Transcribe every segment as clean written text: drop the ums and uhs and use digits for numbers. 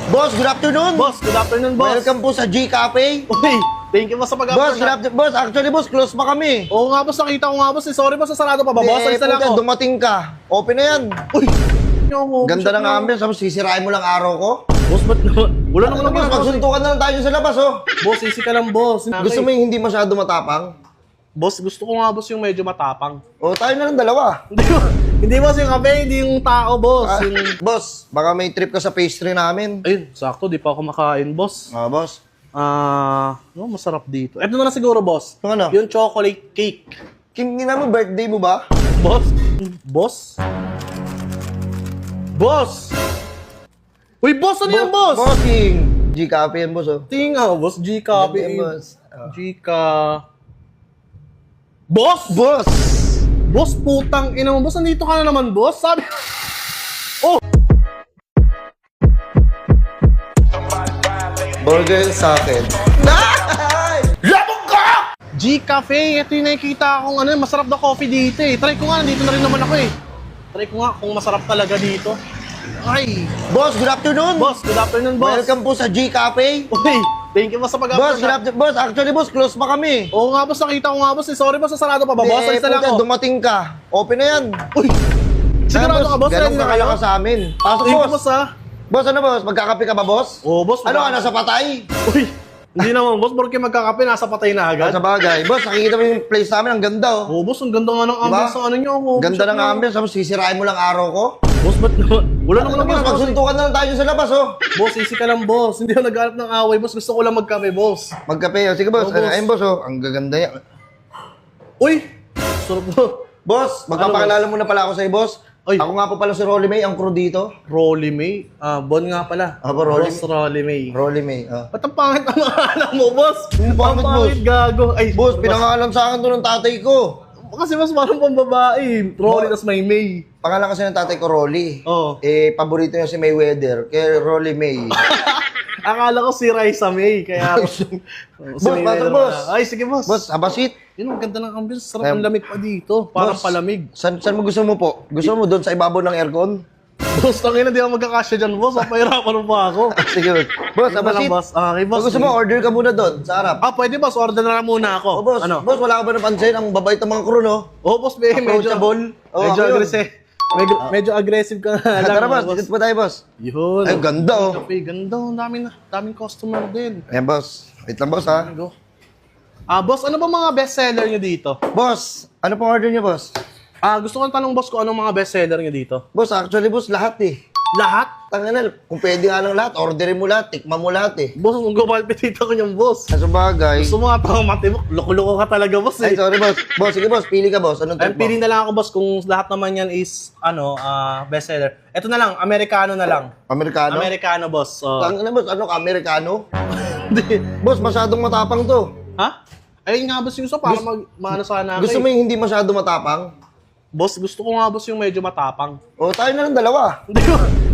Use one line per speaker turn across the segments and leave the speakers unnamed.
Boss, good afternoon.
Boss, good afternoon, boss.
Welcome po sa G Cafe.
Uy, thank you boss sa
Boss,
pag-upload.
good afternoon. Boss, actually boss, close pa kami.
Oo nga boss, nakita ko nga boss. Sorry boss, sarado pa ba? Boss, alis na lang
puta,
ako.
dumating ka. Open na yan.
Uy, yung
Ganda ng ambience. Tapos sisirain mo lang araw ko.
Boss, ba't naman? Wala naman
Boss,
naman.
magsuntukan na lang tayo sa labas, oh.
Boss, easy ka lang, boss.
Gusto mo yung hindi masyado matapang?
Boss, gusto ko nga boss yung medyo matapang.
O, tayo na lang dalawa.
Hindi boss yung kape, hindi yung tao, boss.
Ah,
Yung...
boss, baka may trip ka sa pastry namin.
Ayun, sakto, di pa ako makain, boss.
Boss.
Masarap dito. Eto na lang siguro, boss.
Yung ano?
Yung chocolate cake.
Kingin mo, birthday mo ba?
Boss? Boss? Boss! Uy, boss! Ano yan, boss?
Bossing. G Cafe yan, boss, oh.
Tingin nga, boss. G-Copy.
Ganda yan, boss.
G-Ka... Boss!
Boss!
Boss, putang ina mo. Boss, nandito ka na naman, boss. Sabi... Oh!
Burger sa akin. Labog ka!
G-Cafe. Ito yung nakikita akong ano, masarap na coffee dito eh. Try ko nga, nandito na rin naman ako eh. Try ko nga kung masarap talaga dito. Ay!
Boss, good afternoon.
Boss, good afternoon, boss.
Welcome po sa G Cafe.
Uy, thank you boss sa pag-upload.
Boss, good afternoon. Boss, actually boss, close pa kami.
Oo nga boss, nakita ko nga boss. Sorry boss, sarado pa ba? Boss, alis na lang
puta,
ako.
dumating ka. Open na yan.
Uy! Sigurado ka boss,
ganun
ready na
ka
kayo?
ka sa amin. Pasok,
Thank you
boss.
boss ha.
Boss, ano boss? Magkakape ka ba, boss?
Oo boss.
Ano ka, nasa patay?
Uy! Hindi naman boss, porque magkakape, nasa patay na agad.
Sa bagay. Boss, nakikita mo yung place namin, ang ganda, oh.
Oo boss, ang ganda nga ng ambience sa ano nyo.
Ganda ng ambience, tapos sisirain mo lang araw ko.
Boss, ba't naman? Wala naman
Boss,
naman.
magsuntukan na lang tayo sa labas, oh.
Boss, easy ka lang boss. Hindi ako naghanap ng away boss. Gusto ko lang magkape boss.
Magkape, oh. Sige, boss.
Oo, boss.
Ayun, boss, oh. Ang gaganda yan.
Uy! Sarap mo.
Boss, magpapakilala muna pala ako sa'yo, boss.
Ay.
Ako nga po pala si Rolly May, ang crew dito.
Rolly May. Bon nga pala.
Ako, Rolly.
Boss Rolly May.
Rolly May, oh.
Ba't ang pangit ang alam mo, boss?
Yung pangit, boss.
Gago. Ay,
Boss, pinangalan sa akin to ng tatay ko.
Kasi mas parang pambabae. Rolly, tas may May.
Pangalan kasi ng tatay ko, Rolly.
Oo.
Paborito niya si Mayweather, kaya Rolly May.
Akala ko si Raisa May, kaya...
Boss, pasok, boss.
Ay, sige, boss.
Boss, abasit.
Yun, ang ganda ng ambience. Sarap ang lamig pa dito. Parang
Boss.
palamig.
Saan mo gusto mo po? Gusto mo doon sa ibabaw ng aircon?
Boss, tangina, di ako magkakasya dyan, boss. Papahirapan mo pa ako.
Sige, boss,
Ito na lang,
abasit.
boss. Okay, boss.
Kung gusto mo, order ka muna doon, sa harap.
Pwede, boss. Order na lang muna ako.
Boss,
Ano?
boss, wala ka ba napansin? Ang babait ng mga crew, no?
Boss, medyo...
Approachable.
Medyo
ako yun.
aggressive. Medyo aggressive ka na lang.
Tara, boss, dito pa tayo, boss.
Yun.
Ay, ganda, oh.
Kape, ganda. Daming customer din.
Ayan, boss. Wait lang, boss, ha?
Go. Boss, ano ba mga bestseller nyo dito?
Boss, ano pong order niyo, boss?
Gusto ko tanong, boss, kung anong mga bestseller nyo dito?
Boss, actually, boss, lahat eh.
Lahat?
Tanganal, kung pwede nga lang lahat, orderin mo lahat, tikman mo lahat eh.
Boss, kung gumapitita ko niyang boss.
Sa bagay.
Gusto mo nga pang matibok. Loko-loko ka talaga, boss
Ay,
eh.
sorry, boss. Boss, sige, boss, pili ka, boss. Anong
Ay,
trip mo?
pili na lang ako, boss, kung lahat naman yan is, bestseller. Ito na lang, Americano na lang.
Amerikano?
Americano, boss.
Tanganal, boss, ano ka, Amerikano?
Hindi.
Boss, masyadong matapang to.
Ha? Ayun nga, boss, yung isa para maano sana ako
Gusto mo
eh.
yung hindi masyado matapang?
Boss, gusto ko nga, boss, yung medyo matapang.
O, tayo na lang dalawa.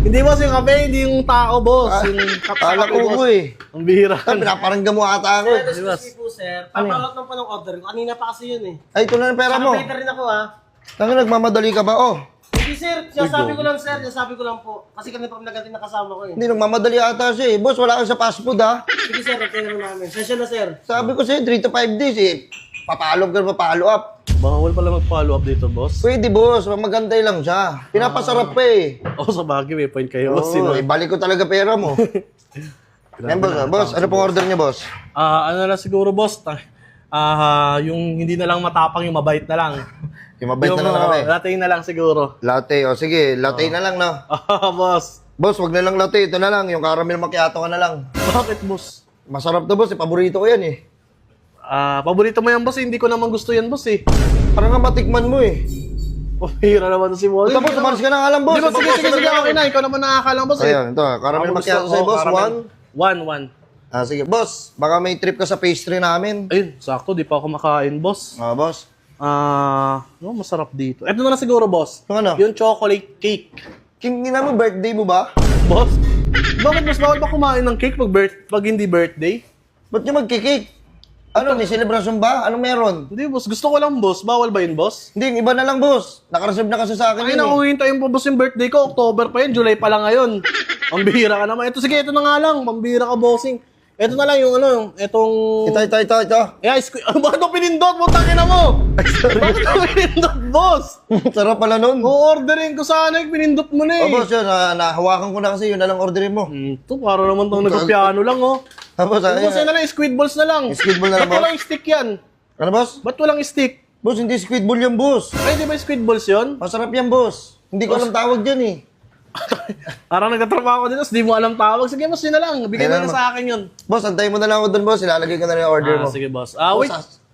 Hindi, boss, yung kape, hindi yung tao, boss. Yung
Kala ko
boss.
ko eh.
Ang bihira.
Ay, pinaparanggan mo ata ako.
Di, boss.
po, sir. Papalot lang po ng order ko. Kanina pa kasi yun eh.
Ay, ito na ang pera mo.
Waiter rin ako ha.
Tangan, nagmamadali ka ba? Oh,
Hindi sir, sinasabi ko lang sir, sinasabi ko lang po. Kasi kanina pa naganti na kasama ko eh.
hindi, nagmamadali ata siya eh. Boss, wala ka sa fast food ha.
Sige sir, nagtayo namin. Session na sir.
Sabi ko sa'yo, 3 to 5 days eh. Papalo up.
Bawal pala mag-follow up dito, boss.
Pwede, boss. Magantay lang siya. Pinapasarap pa eh.
Sa bagay, may point kayo, boss.
Oo, ibalik ko talaga pera mo. Yan, boss. Boss, ano pong order niya, boss?
Ano na siguro, boss? Yung hindi na lang matapang, yung mabait na lang.
Yung mabait na lang kami.
Latte na lang siguro.
Latte. O, sige. Latte na lang, no?
Boss.
Boss, wag na lang latte. Ito na lang. Yung caramel macchiato ka na lang.
Bakit, boss?
Masarap to, boss. Paborito ko yan eh.
Paborito mo yan, boss. Hindi ko naman gusto yan, boss eh.
Parang nga matikman mo eh.
Hira naman si Wally.
Tapos, umalis ka na nga lang, boss.
Di ba, sige, okay na. Ikaw naman nakakalang, boss eh.
Ayan, ito. Caramel macchiato sa'yo, boss.
One.
Sige. Boss, baka may trip ka sa pastry namin.
Ayun, sakto. Di pa ako makain, boss.
Boss.
Masarap dito. Eto na lang siguro, boss.
Yung ano?
Yung chocolate cake.
Kingin mo, birthday mo ba?
Boss? Bakit mas bawal ba kumain ng cake pag hindi birthday?
Ba't niya magkikik? Ano, may celebration ba? Anong meron?
Hindi, boss. Gusto ko lang, boss. Bawal ba yun, boss?
Hindi, yung iba na lang, boss. Nakareserve na kasi sa akin
Ay,
yun
naku, hintayin po, boss, yung birthday ko. October pa yun. July pa lang ngayon. Pambihira ka naman. Ito, sige, ito na nga lang. Pambihira ka, bossing. Ito na lang yung ano, itong...
Ito.
Ano ba ito pinindot? Putangin na mo! Bakit ito pinindot, boss?
Sarap pala nun.
O-orderin ko sana yung pinindot mo na eh.
Oh, boss, yun. Nahawakan ko na kasi yun na lang orderin mo.
Ito, para naman itong nagpiano lang, oh.
Tapos,
Boss, yan na lang, squid balls na lang.
Squid ball na lang,
Ba't
boss?
walang stick yan?
Ano, boss?
Ba't walang stick?
Boss, hindi squid ball yan, boss.
Ay, di ba yung squid balls yun?
Masarap yan, boss. Hindi ko alam tawag dyan eh.
Parang nagtatrabaho ko dito, di mo alam tawag. Sige, boss, yun na lang. Bigay mo
Ayun
na
naman.
sa akin yun.
Boss, antayin mo na lang ako doon, boss. Ilalagay ko na rin yung order mo.
Sige, boss.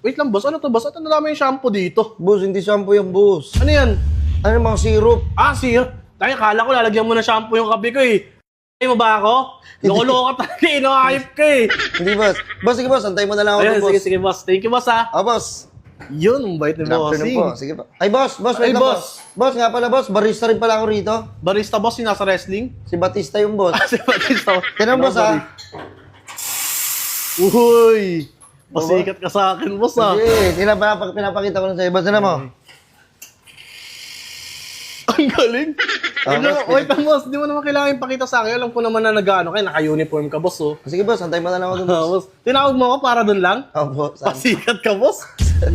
Wait lang, boss. Ano to, boss? At ang dami yung shampoo dito.
Boss, hindi shampoo yung boss.
Ano yan?
Ano yung mga syrup?
Sir. Tayo, kala ko lalagyan mo ng shampoo yung kape ko eh. Ay mo ba ako? Loko-loko talaga, ino-hype ka eh.
Hindi, boss. Boss, sige, boss. Antayin mo na lang ako
Ayun,
doon, boss.
sige, boss. Thank you, boss, ha.
Boss.
Yun, ang bait ni
Good afternoon po.
bossing.
Sige po. Ay, boss. Boss, wait
Ay,
lang,
boss.
Boss, nga pala, boss. Barista rin pala ako rito.
Barista, boss, yung nasa wrestling.
Si Batista yung boss.
Si Batista.
Tinan, boss, ha?
Uy! Pasikat ka sa akin, boss, ha.
Sige, pinapakita ko lang sa'yo. Boss, tinan mo.
Ang galing.
Boss,
Wait lang, boss. Di mo naman kailangan ipakita sa akin. Alam ko naman na nag-ano kayo. Naka-uniform ka, boss, oh.
Sige, boss. Antayin mo na lang ako doon, boss.
Boss, tinawag mo ako para doon lang?
Boss.
Pasikat ka, boss.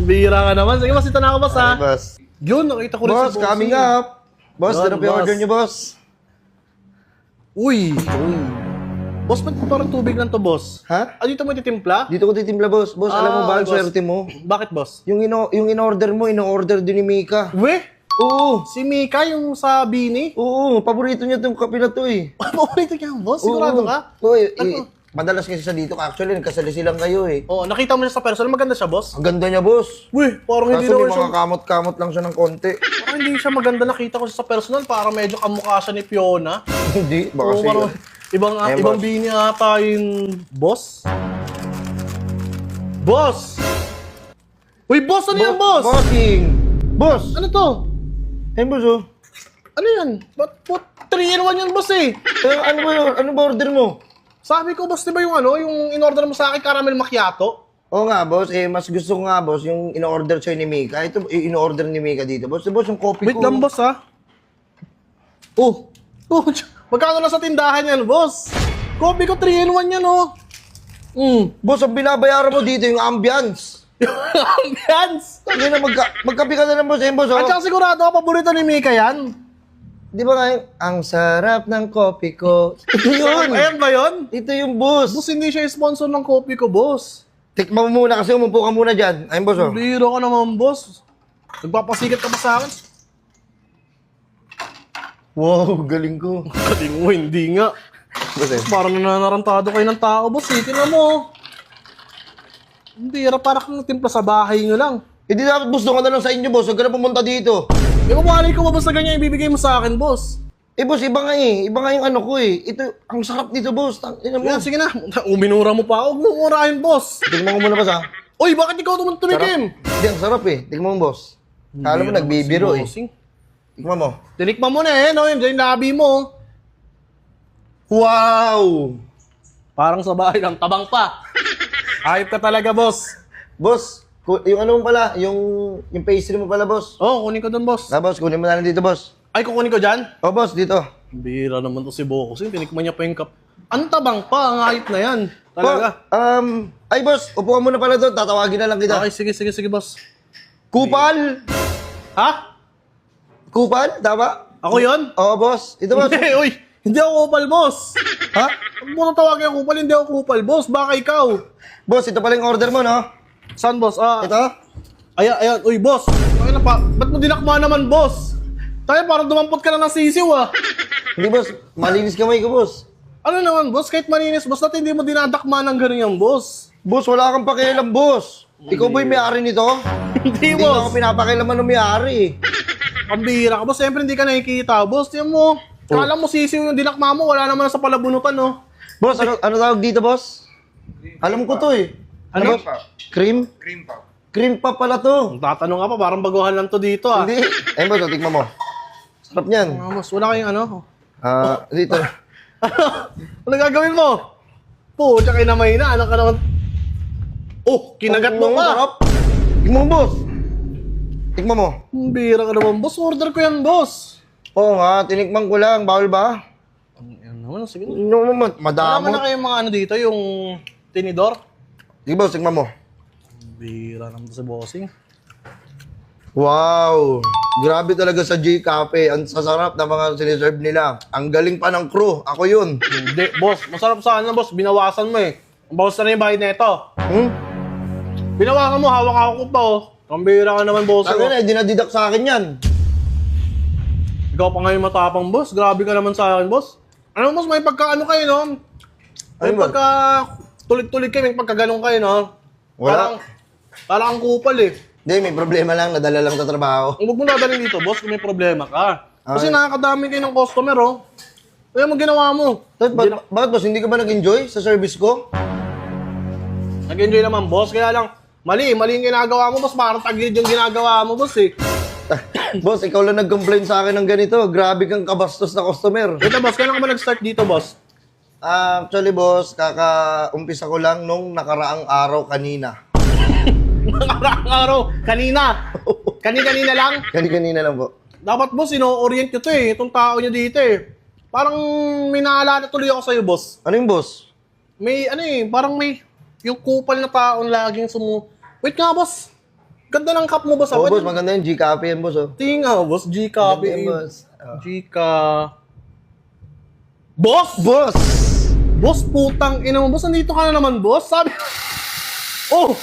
Bira ka naman. Sige, boss, ito na ako, boss, ha.
Boss.
Yun, nakita ko rin
Boss,
si
coming
bossing.
up. Boss,
Yun,
ano pa yung
boss.
order niyo, boss?
Uy. Boss, ba't parang tubig lang to, boss?
Ha?
Dito mo ititimpla?
Dito ko titimpla, boss. Boss, alam mo ba ang
boss.
swerte mo?
Bakit, boss?
Yung in-order mo, in-order din ni Mika.
We?
Oo.
Si Mika, yung sa Bini?
Oo, paborito niya itong kape na to eh.
Paborito niya, boss? Sigurado
Oo.
ka?
Uy,
Ano?
madalas kasi siya dito. Actually, nagkasali silang kayo eh.
Oo, nakita mo siya sa personal. Maganda siya, boss?
Ang ganda niya, boss.
Uy, parang hindi
Kaso may
naman siya...
mga kamot-kamot lang siya ng konti.
Parang hindi siya maganda. Nakita ko siya sa personal. Parang medyo kamukha siya ni Fiona.
Hindi, baka
Oo,
siya
parang
yun.
ibang
Ayun,
ibang
boss.
Bini ata yung boss. Boss! Uy, boss! Ano yan, boss?
Bossing! Boss!
Ano to?
Ayun, boss, oh.
Ano yan? Ba't 3-in-1 yan, boss eh?
Ano ba yun? Ano ba order mo?
Sabi ko, boss, di ba yung ano, yung in-order mo sa akin, caramel macchiato?
Oo nga, boss. Mas gusto ko nga, boss, yung in-order sa'yo ni Mika. Ito, in-order ni Mika dito. Boss, boss, yung coffee
Wait
ko.
lang, boss, ha? Oh, magkano na sa tindahan yan, boss? Coffee ko 3-in-1 yan, oh.
Boss, ang binabayaran mo dito yung ambience.
Ambiance!
Hindi na, magkape ka na lang, boss. Ayun, boss, oh.
At saka sigurado ako, paborito ni Mika yan.
Di ba nga yung, ang sarap ng coffee ko. Ito yun.
Ayan ba yun?
Ito yung boss.
Boss, hindi siya sponsor ng coffee ko, boss.
Tikman mo muna kasi umupo ka muna dyan. Ayun, boss, oh.
Biro ka naman, boss. Nagpapasikat ka pa sa akin.
Wow, galing ko.
Kating mo, hindi nga.
Boss, eh.
Parang nananarantado kayo ng tao, boss. Tingnan mo. Hindi, parang kang timpla sa bahay nyo lang.
Hindi dapat gusto ka na lang sa inyo, boss. Huwag ka na pumunta dito.
Eh, mabali ko ba basta ganyan ibibigay mo sa akin, boss?
Eh, boss, iba nga eh. Iba nga yung ano ko eh. Ito, ang sarap dito, boss. Tingnan mo.
Yan, sige na. Uminura mo pa. Huwag mo murahin, boss.
Tingnan mo muna, boss, ha?
Uy, bakit ikaw naman tumikim?
Hindi, ang sarap eh. Tingnan mo, boss. Kala mo nagbibiro eh.
Bossing.
Tingnan mo.
Tinikman mo na eh, no? Yung labi mo.
Wow!
Parang sa bahay lang, tabang pa. Ayop ka talaga, boss.
Boss, yung ano mo pala, yung pastry mo pala, boss.
Oh, kunin ko dun, boss.
Boss, kunin mo na lang dito, boss.
Ay, kukunin ko dyan?
Oh, boss, dito.
Bira naman to si Bokusing. Tinikman niya pa yung cup. Ang tabang pa, ang ayop na yan. Talaga.
Ay, boss, upo ka muna pala doon. Tatawagin na lang kita.
Okay, sige, boss.
Kupal!
Ha?
Kupal, tama?
Ako yon?
Oo, boss. Ito, boss.
Hindi, uy. Hindi ako kupal, boss.
Ha?
Huwag mo nang tawagin ako kupal, hindi ako kupal, boss. Baka ikaw.
Boss, ito pala yung order mo, no?
Saan, boss?
Ito?
Ayan. Uy, boss. Ay na pa. Ba't mo dinakma naman, boss? Tayo, parang dumampot ka na ng sisiw, ah.
Hindi, boss. Malinis kamay ko, boss.
Ano naman, boss? Kahit maninis, boss, natin hindi mo dinadakma ng ganun yung boss.
Boss, wala kang pakialam, boss. Ikaw ba yung may-ari nito?
Hindi,
Hindi
boss.
ako pinapakailaman ng may-ari.
Pambihira ka, boss. Siyempre, hindi ka nakikita, boss. Tiyan mo. Kala mo sisiw yung dinakma mo, wala naman sa palabunutan, no?
Boss, ano tawag dito, boss? Alam ko to eh.
Ano?
boss? Cream? Cream pa pala to.
Tatanong ka pa, parang baguhan lang to dito, ah.
Hindi. Ayun, boss, tignan mo. Sarap niyan.
Boss, wala kayong ano?
Dito.
Ano gagawin mo? Po, tsaka inamay na. Ano ka naman? Oh, kinagat mo
Ang
pa.
sarap. Tikman mo, boss. Tikman mo.
Ang bira ka naman, boss. Order ko yan, boss.
Oo nga, tinikman ko lang. Bawal ba?
Yan naman, sige.
No,
Wala
madamo.
na kayong mga ano dito, yung tinidor.
Sige, boss, tikman mo.
Bira naman to si bossing.
Wow! Grabe talaga sa G Cafe. Ang sasarap na mga siniserve nila. Ang galing pa ng crew. Ako yun.
Hindi, boss. Masarap sana, boss. Binawasan mo eh. Bawas na rin yung bayad na ito.
Hmm?
Binawasan mo, hawak ko pa oh. Ang bira ka naman, boss.
Sabi na, dinadidak sa akin yan.
Ikaw pa ngayon matapang, boss. Grabe ka naman sa akin, boss. Ano, boss, may pagka-ano kayo, no? May
Ano ba?
pagka... Tulig-tulig kayo, may pagka-ganong kayo, no?
Wala.
Parang ang kupal eh.
Hindi, may problema lang. Nadala lang sa trabaho.
Huwag mo nadalhin dito, boss, kung may problema ka. Kasi
Ay.
nakakadami kayo ng customer, oh. Kaya mo ginawa mo.
Bakit, boss? Hindi ka ba nag-enjoy sa service ko?
Nag-enjoy naman, boss. Kaya lang, mali yung ginagawa mo, boss. Parang tagilid yung ginagawa mo, boss, eh.
Boss, ikaw lang nag-complain sa akin ng ganito. Grabe kang kabastos na customer.
Ito, boss, kailan ka ba nag-start dito, boss?
Actually, boss, kaka-umpisa ko lang nung nakaraang araw kanina.
Nakaraang araw, kanina. Kanina lang.
Kanina lang po.
Dapat, boss, ino-orient nyo to, eh. Itong tao nyo dito, eh. Parang may naalala tuloy ako sa'yo, boss.
Ano yung boss?
May, ano eh, parang may, yung kupal na taong laging Wait nga, boss. Ganda ng cup mo, boss.
Oh,
Pwede-
boss, maganda yung G Cafe yan, boss. Oh.
Tingin nga, boss. G-Copy.
Maganda yan, boss. Oh.
G-Ca... Boss!
Boss!
Boss, putang ina mo. Boss, nandito ka na naman, boss. Sabi... Oh!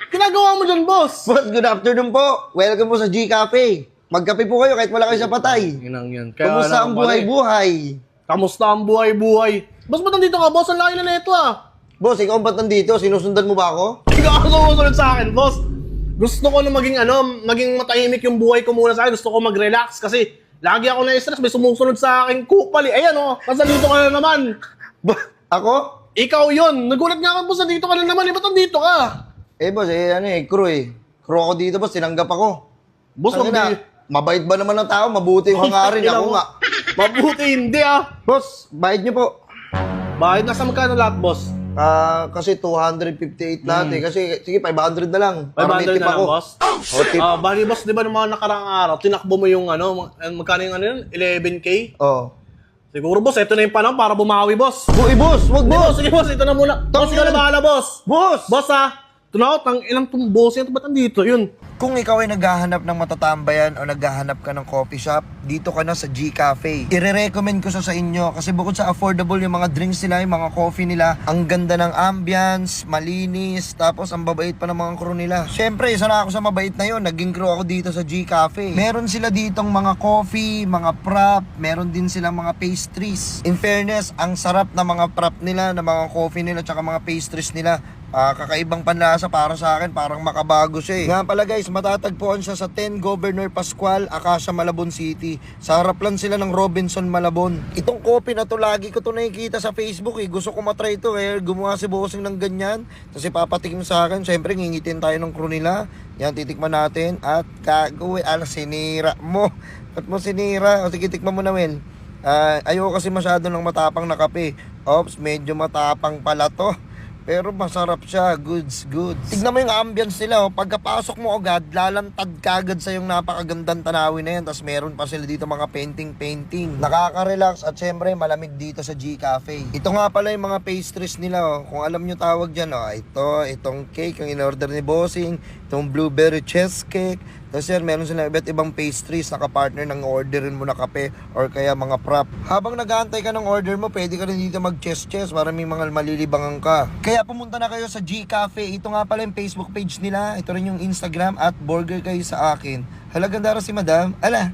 Ginagawa mo dyan, boss.
Boss, good afternoon po. Welcome po sa G Cafe. Magkape po kayo kahit wala kayo sa patay.
Inang yan.
Kamusta ang buhay-buhay?
Kamusta ang buhay-buhay? Boss, ba't nandito ka, boss? Ang laki na neto, ah.
Boss, ikaw ba't nandito? Sinusundan mo ba ako?
Ikaw ang sumusunod sa akin, boss. Gusto ko na maging matahimik yung buhay ko muna sa akin. Gusto ko mag-relax kasi lagi ako na-stress. May sumusunod sa akin kupal eh. Ayan oh, kasi nandito ka na naman.
Ako?
Ikaw yun. Nagulat nga ako, boss. Nandito ka na naman. Eh, ba't nandito ka?
Boss, crew eh. Crew ako dito, boss. Tinanggap ako.
Boss,
Ano na, mabait ba naman ang tao? Mabuti yung hangarin. Ako nga.
Mabuti hindi ah.
Boss, bayad niyo po.
Bakit nasa magkano lahat, boss?
Kasi 258 lahat eh. Kasi, sige, 500 na lang. Para may
500
tip
na lang,
ako.
boss.
O, tip.
Bali, boss, di ba ng mga nakaraang araw, tinakbo mo yung magkano yung ano yun? 11K?
Oh.
Siguro, boss, ito na yung panahon para bumawi, boss.
Boy, boss! Wag,
Hindi,
boss!
boss, sige, boss, ito na muna. Boss, ikaw na bahala, boss.
Boss!
Boss, ito na ako, ilang tong boss yan, ba't nandito yun?
Kung ikaw ay naghahanap ng matatambayan o naghahanap ka ng coffee shop, dito ka na sa G Cafe. Ire-recommend ko sa inyo kasi bukod sa affordable yung mga drinks nila, yung mga coffee nila, ang ganda ng ambience, malinis, tapos ang babait pa ng mga crew nila. Syempre, isa na ako sa mabait na yun. Naging crew ako dito sa G Cafe. Meron sila ditong mga coffee, mga prop, meron din silang mga pastries. In fairness, ang sarap na mga prop nila, na mga coffee nila, tsaka mga pastries nila. Kakaibang panlasa para sa akin, parang makabago siya eh. Nga pala guys, matatagpuan siya sa 10 Governor Pascual, Acacia, Malabon City. Sa harap lang sila ng Robinson, Malabon. Itong coffee na to, lagi ko to nakikita sa Facebook eh. Gusto ko matry ito eh. Gumawa si Bossing ng ganyan. Kasi papatikim sa akin, syempre ngingitin tayo ng crew nila. Yan, titikman natin. At kagawin, sinira mo. Ba't mo sinira? O sige, tikman mo na, Wel. Ayoko kasi masyado ng matapang na kape. Ops, medyo matapang pala to. Pero masarap siya, goods. Tignan mo yung ambience nila, oh. Pagkapasok mo agad, lalantad ka agad sa yung napakagandang tanawin na yan. Tapos meron pa sila dito mga painting. Nakaka-relax at syempre malamig dito sa G Cafe. Ito nga pala yung mga pastries nila, oh. Kung alam nyo tawag dyan, oh. Itong cake, yung in-order ni Bossing. Itong blueberry cheesecake. Tapos yan, meron sila iba't ibang pastries na kapartner ng orderin mo na kape or kaya mga prop. Habang nag-aantay ka ng order mo, pwede ka rin dito mag-chess para may mga malilibangan ka. Kaya pumunta na kayo sa G Cafe. Ito nga pala yung Facebook page nila. Ito rin yung Instagram at burger kayo sa akin. Hala, ganda rin si Madam. Ala!